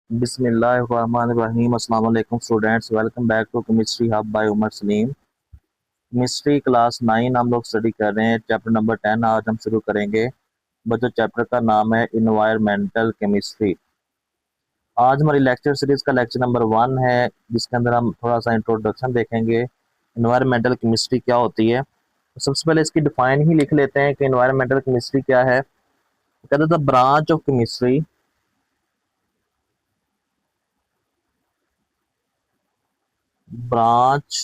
बिस्मिल्लाहिर्रहमानिर्रहीम। अस्सलाम वालेकुम students, welcome back to chemistry hub by Umar Saleem. Chemistry class 9 हम लोग स्टडी कर रहे हैं, चैप्टर नंबर 10 आज हम शुरू करेंगे। बच्चों, चैप्टर का नाम है इन्वायरमेंटल केमिस्ट्री। आज हमारी लेक्चर सीरीज का लेक्चर नंबर 1 है, जिसके अंदर हम थोड़ा सा इंट्रोडक्शन देखेंगे। इन्वायरमेंटल केमिस्ट्री क्या होती है, तो सबसे पहले इसकी डिफाइन ही लिख लेते हैं कि इन्वायरमेंटल केमिस्ट्री क्या है। कहते the branch of chemistry branch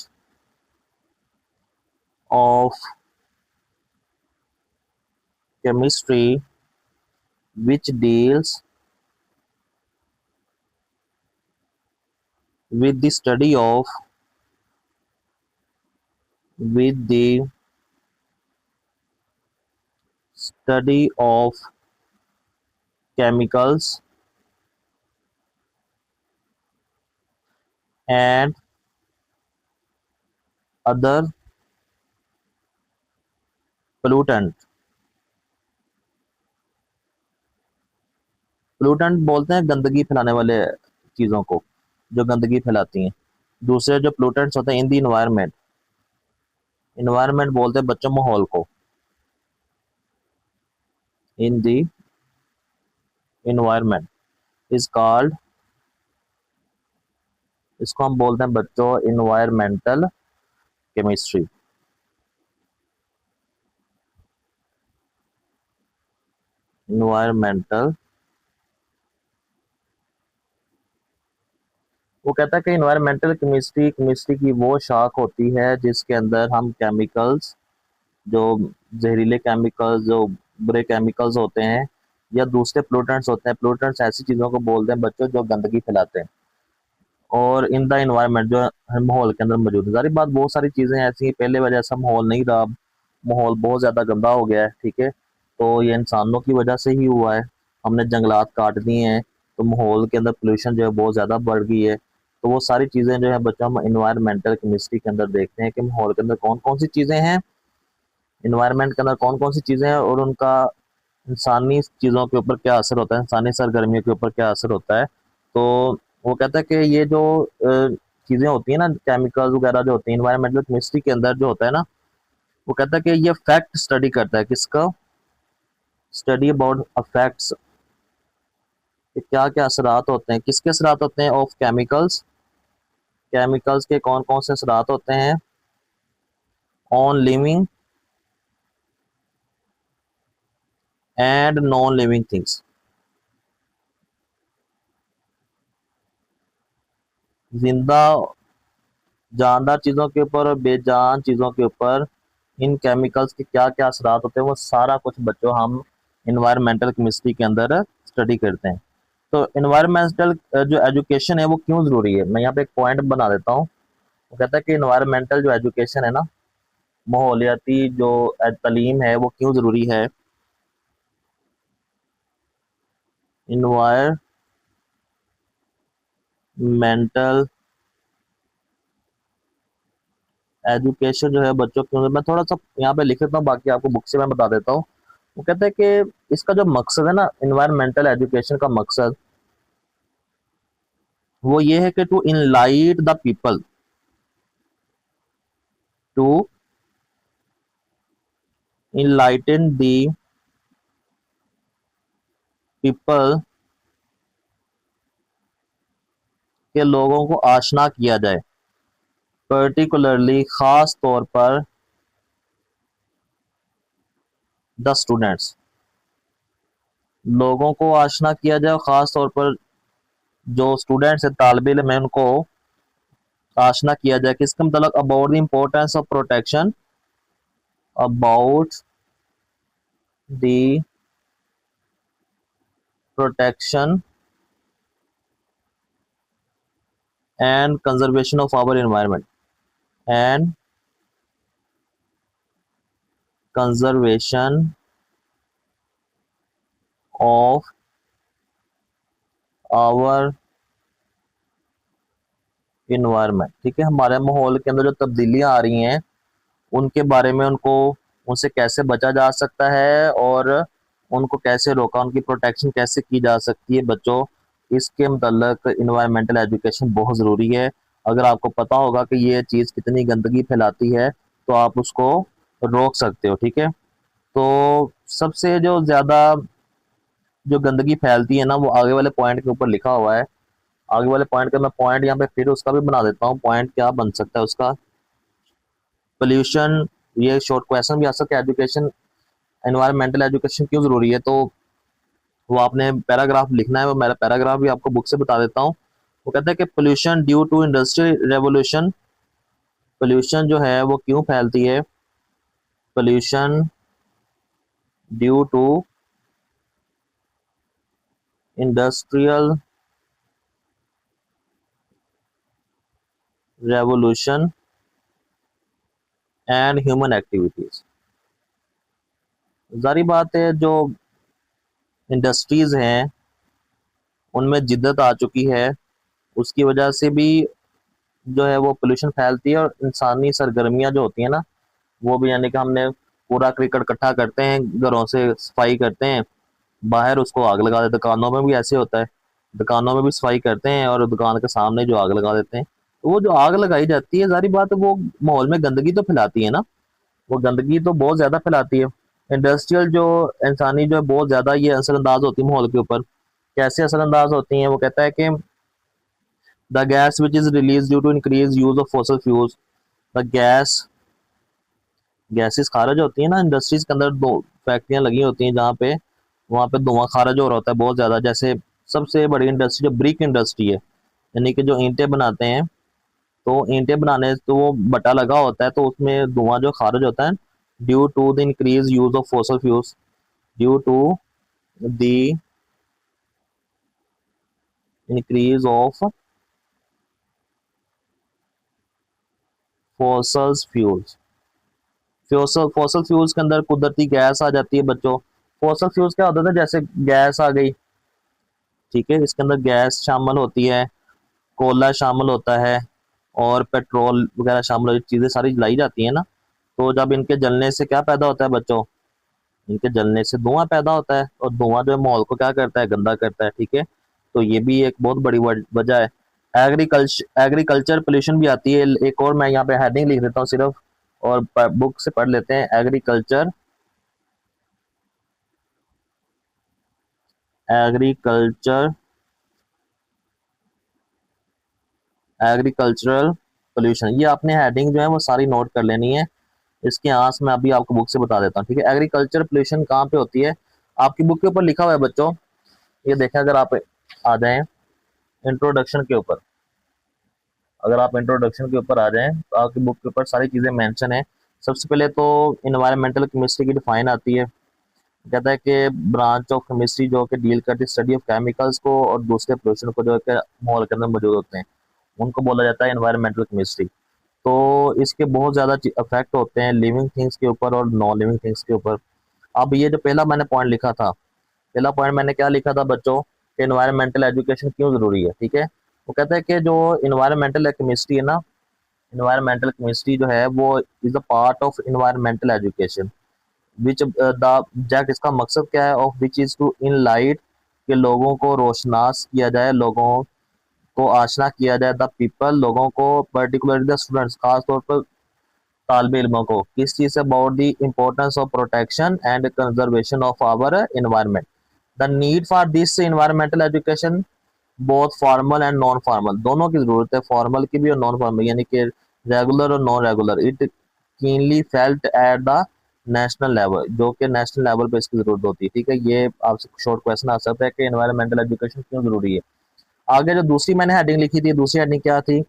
of chemistry which deals with the study of with the study of chemicals and other pollutant। Pollutant बोलते हैं गंदगी फैलाने वाले चीज़ों को, जो गंदगी फैलाती हैं। दूसरे जो पोल्यूटेंट्स होते हैं इन दी इन्वायरमेंट, इन्वायरमेंट बोलते हैं बच्चों माहौल को, इन दी इन्वायरमेंट इज कॉल्ड, इसको हम बोलते हैं बच्चों इन्वायरमेंटल केमिस्ट्री। इन्वायरमेंटल, वो कहता है कि इन्वायरमेंटल केमिस्ट्री केमिस्ट्री की वो शाख होती है जिसके अंदर हम केमिकल्स, जो जहरीले केमिकल्स, जो बुरे केमिकल्स होते हैं, या दूसरे पोल्यूटेंट्स होते हैं। पोल्यूटेंट्स ऐसी चीज़ों को बोलते हैं बच्चों जो गंदगी फैलाते हैं, और इन द इन्वायरमेंट जो है माहौल के अंदर मौजूद है। सारी बात, बहुत सारी चीज़ें ऐसी हैं, पहले वजह ऐसा माहौल नहीं रहा, माहौल बहुत ज़्यादा गंदा हो गया है, ठीक है। तो ये इंसानों की वजह से ही हुआ है, हमने जंगलात काट दिए हैं, तो माहौल के अंदर पोल्यूशन जो है बहुत ज़्यादा बढ़ गई है। तो वो सारी चीज़ें जो है बच्चों हम इन्वायरमेंटल केमिस्ट्री के अंदर देखते हैं कि माहौल के अंदर कौन कौन सी चीज़ें हैं, इन्वायरमेंट के अंदर कौन कौन सी चीज़ें हैं, और उनका इंसानी चीज़ों के ऊपर क्या असर होता है, इंसानी सरगर्मियों के ऊपर क्या असर होता है। तो वो कहता है कि ये जो चीज़ें होती हैं ना, केमिकल्स वगैरह जो होती हैं इन्वायरमेंटल केमिस्ट्री के अंदर जो होता है ना, वो कहता है कि ये फैक्ट स्टडी करता है, किसका स्टडी अबाउट अफेक्ट्स, कि क्या क्या असरात होते हैं, किसके असरात होते हैं, ऑफ केमिकल्स, केमिकल्स के कौन कौन से असरात होते हैं, on living and non living things, जिंदा जानदार चीज़ों के ऊपर और बेजान चीज़ों के ऊपर इन केमिकल्स के क्या क्या असरात होते हैं, वो सारा कुछ बच्चों हम इन्वायरमेंटल केमिस्ट्री के अंदर स्टडी करते हैं। तो इन्वायरमेंटल जो एजुकेशन है वो क्यों ज़रूरी है, मैं यहाँ पे एक पॉइंट बना देता हूँ। वो कहता है कि इन्वायरमेंटल जो एजुकेशन है ना, माहौलियाती जो तालीम है वो क्यों ज़रूरी है। इन्वायरमेंटल एजुकेशन जो है बच्चों क्यों, मैं थोड़ा सा यहाँ पे लिख देता हूँ, बाकी आपको बुक से मैं बता देता हूँ। वो कहते हैं कि इसका जो मकसद है ना, इन्वायरमेंटल एजुकेशन का मकसद वो ये है कि to enlight the people, to enlighten the people, के लोगों को आशना किया जाए, पर्टिकुलरली खास तौर पर द स्टूडेंट्स, लोगों को आशना किया जाए, खास तौर पर जो स्टूडेंट्स है, तालिब इल्म है, उनको आशना किया जाए किसके मतलब, about the importance of protection, about the protection and conservation of our environment and conservation of our environment। ठीक है, हमारे माहौल के अंदर जो तब्दीलियां आ रही हैं उनके बारे में, उनको उनसे कैसे बचा जा सकता है और उनको कैसे रोका, उनकी प्रोटेक्शन कैसे की जा सकती है बच्चों। इसके मतलब इन्वायरमेंटल एजुकेशन बहुत ज़रूरी है। अगर आपको पता होगा कि ये चीज़ कितनी गंदगी फैलाती है तो आप उसको रोक सकते हो, ठीक है। तो सबसे जो ज़्यादा जो गंदगी फैलती है ना, वो आगे वाले पॉइंट के ऊपर लिखा हुआ है। आगे वाले पॉइंट का मैं पॉइंट यहाँ पे फिर उसका भी बना देता हूँ, पॉइंट क्या बन सकता है उसका। पोल्यूशन, ये शॉर्ट क्वेश्चन भी आ सकता है, एजुकेशन, एनवायरमेंटल एजुकेशन क्यों ज़रूरी है, तो वो आपने पैराग्राफ लिखना है। वो मेरा पैराग्राफ भी आपको बुक से बता देता हूँ। वो कहता है कि pollution due to industrial revolution, pollution जो है वो क्यों फैलती है, pollution due to industrial revolution and human activities. जारी बात है, जो इंडस्ट्रीज हैं उनमें जिद्दत आ चुकी है, उसकी वजह से भी जो है वो पोल्यूशन फैलती है। और इंसानी सरगर्मियां जो होती हैं ना, वो भी, यानी कि हमने पूरा क्रिकेट इकट्ठा करते हैं, घरों से सफाई करते हैं, बाहर उसको आग लगा देते हैं। दुकानों में भी ऐसे होता है, दुकानों में भी सफाई करते हैं और दुकान के सामने जो आग लगा देते हैं। तो वो जो आग लगाई जाती है, जारी बात है, वो माहौल में गंदगी तो फैलाती है ना, वो गंदगी तो बहुत ज्यादा फैलाती है। इंडस्ट्रियल जो इंसानी जो है बहुत ज्यादा ये असरअंदाज होती है माहौल के ऊपर। कैसे असरअंदाज होती हैं, वो कहता है कि the gas which is release due to increase use of fossil fuels, the gases खारिज होती है ना इंडस्ट्रीज के अंदर, दो फैक्ट्रियां लगी होती हैं जहाँ पे, वहाँ पे धुआं खारिज हो रहा होता है बहुत ज्यादा। जैसे सबसे बड़ी इंडस्ट्री जो ब्रिक इंडस्ट्री है, यानी कि जो ईंटें बनाते हैं, तो ईंटें बनाने तो वो बटा लगा होता है, तो उसमें धुआं जो खारिज होता है, due to the increase use of fossil fuels, due to the increase of fossils fuels. Fossil fuels के अंदर कुदरती गैस आ जाती है बच्चों। फॉसल फ्यूल्स क्या होता था, जैसे गैस आ गई, ठीक है, इसके अंदर गैस शामिल होती है, कोयला शामिल होता है और पेट्रोल वगैरह शामिल होती, चीजें सारी जलाई जाती है ना। तो जब इनके जलने से क्या पैदा होता है बच्चों, इनके जलने से धुआं पैदा होता है, और धुआं जो है माहौल को क्या करता है, गंदा करता है, ठीक है। तो ये भी एक बहुत बड़ी वजह है। एग्रीकल्चर पोल्यूशन भी आती है, एक और मैं यहाँ पे हेडिंग लिख देता हूँ सिर्फ, और बुक से पढ़ लेते हैं। एग्रीकल्चर एग्रीकल्चरल पोल्यूशन, ये आपने हेडिंग जो है वो सारी नोट कर लेनी है। इसके आंस मैं अभी आपको बुक से बता देता हूँ, ठीक है। एग्रीकल्चर पोल्यूशन कहाँ पे होती है, आपकी बुक के ऊपर लिखा हुआ है बच्चों, ये देखें। अगर आप आ जाएं इंट्रोडक्शन के ऊपर, अगर आप इंट्रोडक्शन के ऊपर आ जाएं तो आपकी बुक के ऊपर सारी चीज़ें मेंशन है। सबसे पहले तो इन्वायरमेंटल केमिस्ट्री की डिफाइन आती है। कहता है कि ब्रांच ऑफ केमिस्ट्री जो कि डील करती है स्टडी ऑफ केमिकल्स को और दूसरे पोल्यूशन को जो है कि माहौल के अंदर मौजूद होते हैं, उनको बोला जाता है इन्वायरमेंटल केमिस्ट्री। तो इसके बहुत ज़्यादा इफेक्ट होते हैं लिविंग थिंग्स के ऊपर और नॉन लिविंग थिंग्स के ऊपर। अब ये जो पहला मैंने पॉइंट लिखा था, पहला पॉइंट मैंने क्या लिखा था बच्चों, कि इन्वायरमेंटल एजुकेशन क्यों ज़रूरी है, ठीक है। वो कहता है कि जो इन्वायरमेंटल केमिस्ट्री है ना, इन्वायरमेंटल केमिस्ट्री जो है वो is a part of environmental education which the object, इसका मकसद क्या है, of which is to enlight, के लोगों को रोशनास किया जाए, लोगों को आशना किया जाए, द पीपल, लोगों को, पर्टिकुलरली द स्टूडेंट्स, खास तौर पर तालब इल्मों को, किस चीज़ से, about the importance of protection and conservation of our environment, the need for this environmental education, both formal and non formal, दोनों की ज़रूरत है, फॉर्मल की भी और नॉन फॉर्मल, यानी कि रेगुलर और non regular. It keenly felt at the national level, जो कि नेशनल लेवल पे इसकी ज़रूरत होती है, ठीक है। ये आपसे शॉर्ट क्वेश्चन आ सकता है कि इन्वायरमेंटल एजुकेशन क्यों ज़रूरी है। आगे जो दूसरी मैंने हेडिंग लिखी थी, दूसरी हेडिंग क्या थी,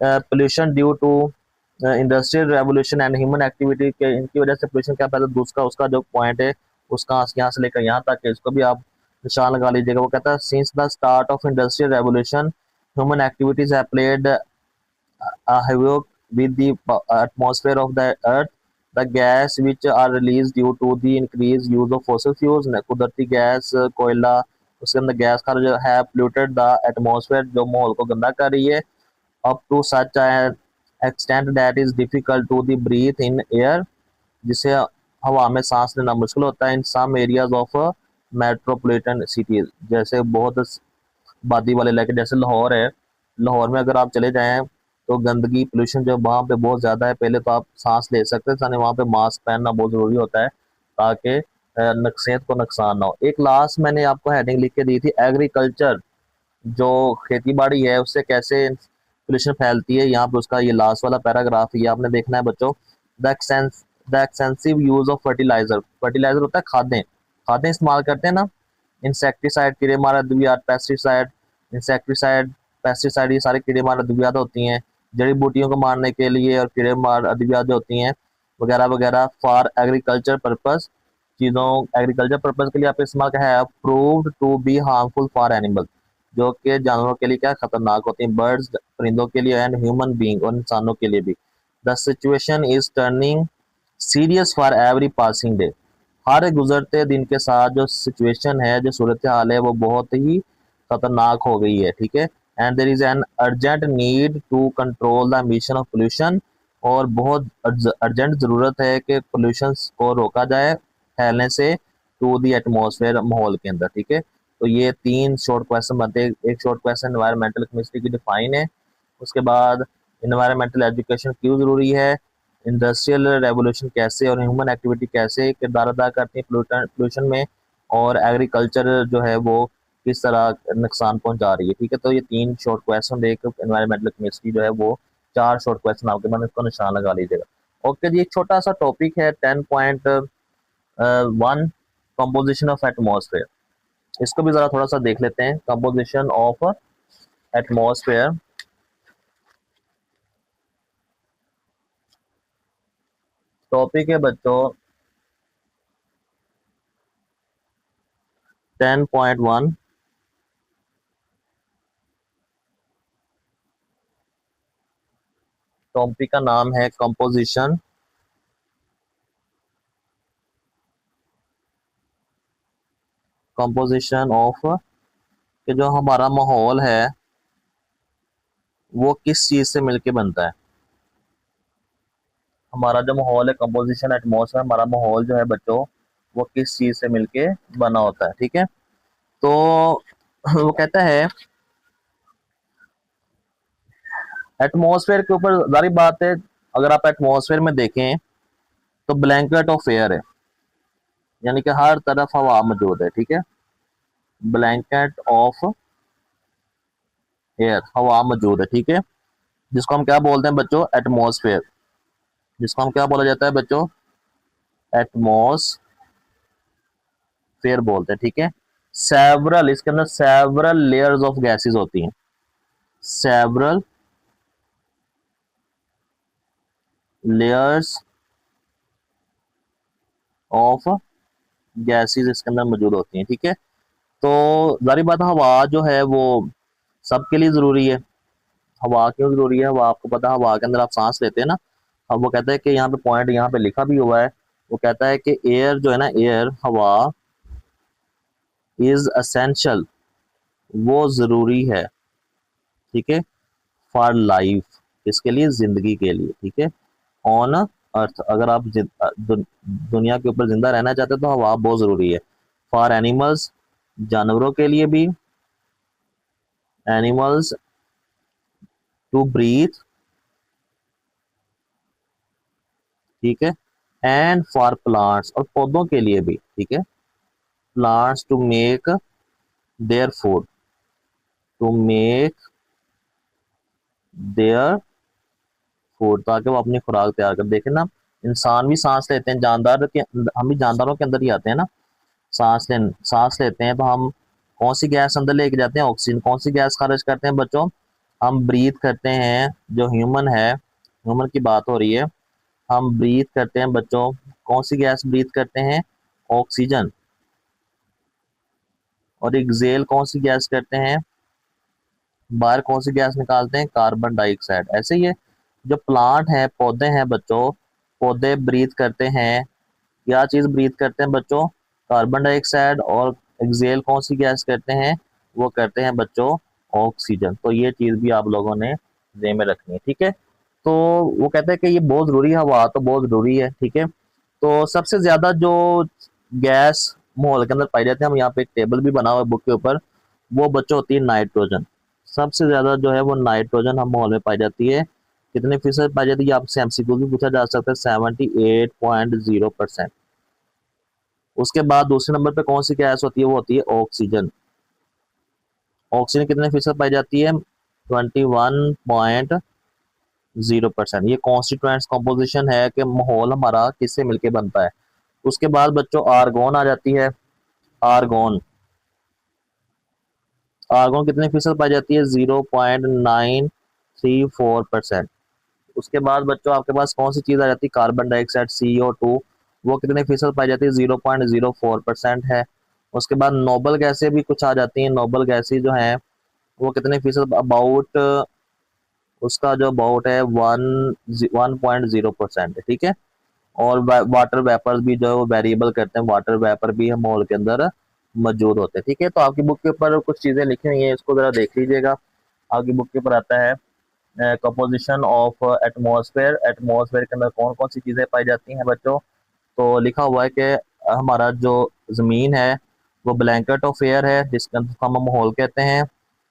pollution due to industrial revolution and human activity, के इनकी वजह से पोल्यूशन क्या पैदा, दूसरा उसका जो पॉइंट है उसका यहाँ से लेकर यहाँ तक है, इसको भी आप निशान लगा लीजिएगा। वो कहता है since the start of industrial revolution human activities have played havoc with the atmosphere of the earth, the gas which are released due to the increased use of fossil fuels, कुदरती गैस, कोयला, उसके अंदर gas का जो है polluted the atmosphere, जो माहौल को गंदा कर रही है, up to such an extent that is difficult to the breathe in air, जिसे हवा में सांस लेना मुश्किल होता है, in some areas of metropolitan cities, जैसे बहुत आबादी वाले इलाके, जैसे लाहौर है, लाहौर में अगर आप चले जाएं तो गंदगी पोल्यूशन जो वहाँ पे बहुत ज़्यादा है। पहले तो आप सांस ले सकते हैं, साथ वहाँ पे मास्क पहनना बहुत ज़रूरी होता है ताकि सेहत को नुकसान ना हो। एक लास्ट मैंने आपको हेडिंग लिख के दी थी, एग्रीकल्चर, जो खेती बाड़ी है उससे कैसे पोल्यूशन फैलती है। यहाँ पे उसका ये लास्ट वाला पैराग्राफ ये आपने देखना है बच्चों। The extensive use of fertiliser, fertiliser होता है खादें, खादें इस्तेमाल करते हैं ना, इंसेक्टिसाइड कीड़े मार अद्वियात, पेस्टिसाइड, इंसेक्टिसाइड, पेस्टिसाइड, ये सारे कीड़े मार अद्वियात होती हैं जड़ी बूटियों को मारने के लिए, और कीड़े मार अद्वियात जो होती हैं वगैरह वगैरह फॉर एग्रीकल्चर पर्पस, चीज़ों एग्रीकल्चर पर्पस के लिए आप इस्तेमाल क्या है, proved to be harmful for animal, जो कि जानवरों के लिए क्या खतरनाक होती हैं, बर्ड्स परिंदों के लिए, एंड ह्यूमन बीइंग और इंसानों के लिए भी। The situation is turning serious for every passing day, हर गुजरते दिन के साथ जो सिचुएशन है, जो सूरत हाल है, वो बहुत ही खतरनाक हो गई है, ठीक है। And there is an urgent need to control the emission of pollution, और बहुत अर्जेंट ज़रूरत है कि पोल्यूशन को रोका जाए फैलने से टू दी एटमॉस्फेयर, माहौल के अंदर, ठीक है। तो ये 3 शॉर्ट क्वेश्चन बनते हैं। एक शॉर्ट क्वेश्चन एनवायरमेंटल केमिस्ट्री की डिफाइन है, उसके बाद एनवायरमेंटल एजुकेशन क्यों ज़रूरी है, इंडस्ट्रियल रेवोल्यूशन कैसे और ह्यूमन एक्टिविटी कैसे किरदार अदा करती है पोल्यूशन में, और एग्रीकल्चर जो है वो किस तरह नुकसान पहुंचा रही है, ठीक है। तो ये 3 शॉर्ट क्वेश्चन, एक एनवायरमेंटल केमिस्ट्री जो है वो 4 शॉर्ट क्वेश्चन आपके मन, इसको निशान लगा लीजिएगा। ओके जी, एक छोटा सा टॉपिक है 10.1, कंपोजिशन ऑफ एटमॉस्फेयर, इसको भी जरा थोड़ा सा देख लेते हैं। कंपोजिशन ऑफ एटमॉस्फेयर टॉपिक है बच्चों 10.1, टॉपिक का नाम है कंपोजिशन ऑफ, कि जो हमारा माहौल है वो किस चीज से मिलके बनता है। हमारा जो माहौल है, कंपोजिशन एटमॉस्फेयर, हमारा माहौल जो है बच्चों वो किस चीज से मिलके बना होता है, ठीक है। तो वो कहता है एटमॉस्फेयर के ऊपर, जारी बात है, अगर आप एटमॉस्फेयर में देखें तो ब्लैंकेट ऑफ एयर है, यानी कि हर तरफ हवा मौजूद है, ठीक है। ब्लैंकेट ऑफ एयर, हवा मौजूद है, ठीक है, जिसको हम क्या बोलते हैं बच्चों, एटमॉस्फेयर, जिसको हम क्या बोला जाता है बच्चों, एटमॉस्फेयर बोलते हैं, ठीक है। सेवरल, इसके अंदर सेवरल लेयर्स ऑफ गैसेस होती हैं, सेवरल लेयर्स ऑफ गैसेस इसके अंदर मौजूद होती हैं, ठीक है। तो जारी बात, हवा जो है वो सबके लिए जरूरी है। हवा क्यों जरूरी है, हवा आपको पता है, हवा के अंदर आप सांस लेते हैं ना। अब वो कहता है कि यहाँ पे पॉइंट यहाँ पे लिखा भी हुआ है, वो कहता है कि एयर जो है ना, एयर, हवा इज असेंशियल, वो जरूरी है, ठीक है, फॉर लाइफ, इसके लिए, जिंदगी के लिए, ठीक है, ऑन अर्थ, अगर आप दुनिया के ऊपर जिंदा रहना चाहते हैं तो हवा बहुत जरूरी है। फॉर एनिमल्स, जानवरों के लिए भी, एनिमल्स टू ब्रीथ, ठीक है, एंड फॉर प्लांट्स, और पौधों के लिए भी, ठीक है, plants to make their food, to make their food, ताकि वो अपनी खुराक तैयार कर। देखें ना, इंसान भी सांस लेते हैं, जानदार के, हम भी जानदारों के अंदर ही आते हैं ना, सांस लेते हैं तो हम कौन सी गैस अंदर लेके जाते हैं, ऑक्सीजन। कौन सी गैस खारिज करते हैं बच्चों, हम ब्रीथ करते हैं, जो ह्यूमन है, ह्यूमन की बात हो रही है, हम ब्रीथ करते हैं बच्चों, कौन सी गैस ब्रीथ करते हैं, ऑक्सीजन, और एक्सेल कौन सी गैस करते हैं, बाहर कौन सी गैस निकालते हैं, कार्बन डाइऑक्साइड। ऐसे ही है, जो प्लांट है, पौधे हैं बच्चों, पौधे ब्रीथ करते हैं, क्या चीज ब्रीथ करते हैं बच्चों, कार्बन डाइऑक्साइड, और एक्सेल कौन सी गैस करते हैं, वो करते हैं बच्चों ऑक्सीजन। तो ये चीज भी आप लोगों ने ध्यान में रखनी है, ठीक है। तो वो कहते हैं कि ये बहुत जरूरी है, हवा तो बहुत जरूरी है, ठीक है। तो सबसे ज्यादा जो गैस माहौल के अंदर पाई जाती है, हम यहाँ पे एक टेबल भी बना हुआ है बुक के ऊपर, वो बच्चों होती है नाइट्रोजन। सबसे ज़्यादा जो है वो नाइट्रोजन हम माहौल में पाई जाती है। कितने फीसद पाई जाती है, आपसे एमसीक्यू भी पूछा जा सकता है, 78.0%। उसके बाद दूसरे नंबर पे कौन सी गैस होती है, वो होती है ऑक्सीजन। ऑक्सीजन कितने फीसद पाई जाती है, 21.0%। ये कॉन्स्टिट्यूएंट्स कॉम्पोजिशन है कि माहौल हमारा किससे मिलके बनता है। उसके बाद बच्चों आर्गोन आ जाती है। आर्गोन, आर्गोन कितने फीसद पाई जाती है, 0.934%। उसके बाद बच्चों आपके पास कौन सी चीज़ आ जाती है, कार्बन डाइऑक्साइड, CO2। वो कितने फीसद पाई जाती है, 0.04% है। उसके बाद नोबल गैसें भी कुछ आ जाती हैं। नोबल गैसें जो हैं वो कितने फीसद, अबाउट, उसका जो अबाउट है 1.0% है, ठीक है। और वाटर वेपर्स भी जो है वो वेरिएबल करते हैं, वाटर वेपर भी हम माहौल के अंदर मौजूद होते हैं, ठीक है। तो आपकी बुक के ऊपर कुछ चीज़ें लिखी हुई हैं, इसको ज़रा देख लीजिएगा। आपकी बुक के ऊपर आता है कंपोजिशन ऑफ एटमॉस्फेयर। एटमॉस्फेयर के अंदर कौन कौन सी चीज़ें पाई जाती हैं बच्चों। तो लिखा हुआ है कि हमारा जो ज़मीन है वो ब्लैंकेट ऑफ एयर है, जिसका हम माहौल कहते हैं,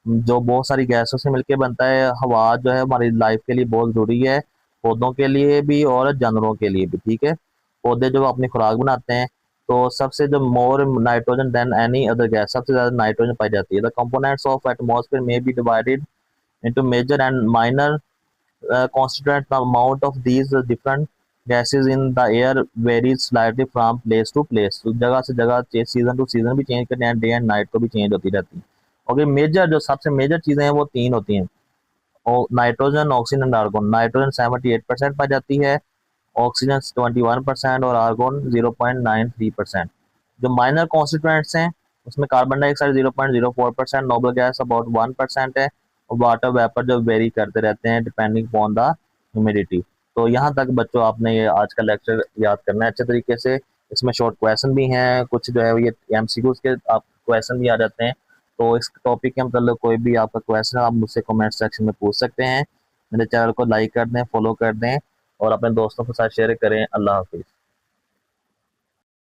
जो बहुत सारी गैसों से मिलकर बनता है। हवा जो है हमारी लाइफ के लिए बहुत ज़रूरी है, पौधों के लिए भी और जानवरों के लिए भी, ठीक है। पौधे जो अपनी खुराक बनाते हैं, तो सबसे जो more nitrogen than any other gas, सबसे ज़्यादा नाइट्रोजन पाई जाती है। द कंपोनेंट्स ऑफ एटमॉस्फेयर में be divided into major and minor constituent. The amount of these different gases in the air varies slightly from place to place. तो जगह से जगह, सीजन टू सीजन भी चेंज करते हैं, डे एंड नाइट को भी चेंज होती रहती है। ओके, मेजर जो सबसे मेजर चीज़ें हैं वो तीन होती हैं, और nitrogen, oxygen and argon. Nitrogen 78% पाई जाती है, ऑक्सीजन 21% और आर्गोन 0.93%। जो माइनर कॉन्स्टिट्यूएंट्स हैं उसमें carbon dioxide 0.04%, noble gas about 1% है, और वाटर वेपर जो वेरी करते रहते हैं डिपेंडिंग अपॉन द ह्यूमिडिटी। तो यहाँ तक बच्चों आपने ये आज का लेक्चर याद करना है अच्छे तरीके से। इसमें शॉर्ट क्वेश्चन भी हैं, कुछ जो है ये एमसीक्यूज के आप क्वेश्चन भी आ जाते हैं। तो इस टॉपिक के मतलब कोई भी आपका क्वेश्चन आप मुझसे कमेंट सेक्शन में पूछ सकते हैं। मेरे चैनल को लाइक कर दें, फॉलो कर दें और अपने दोस्तों के साथ शेयर करें। अल्लाह हाफिज़।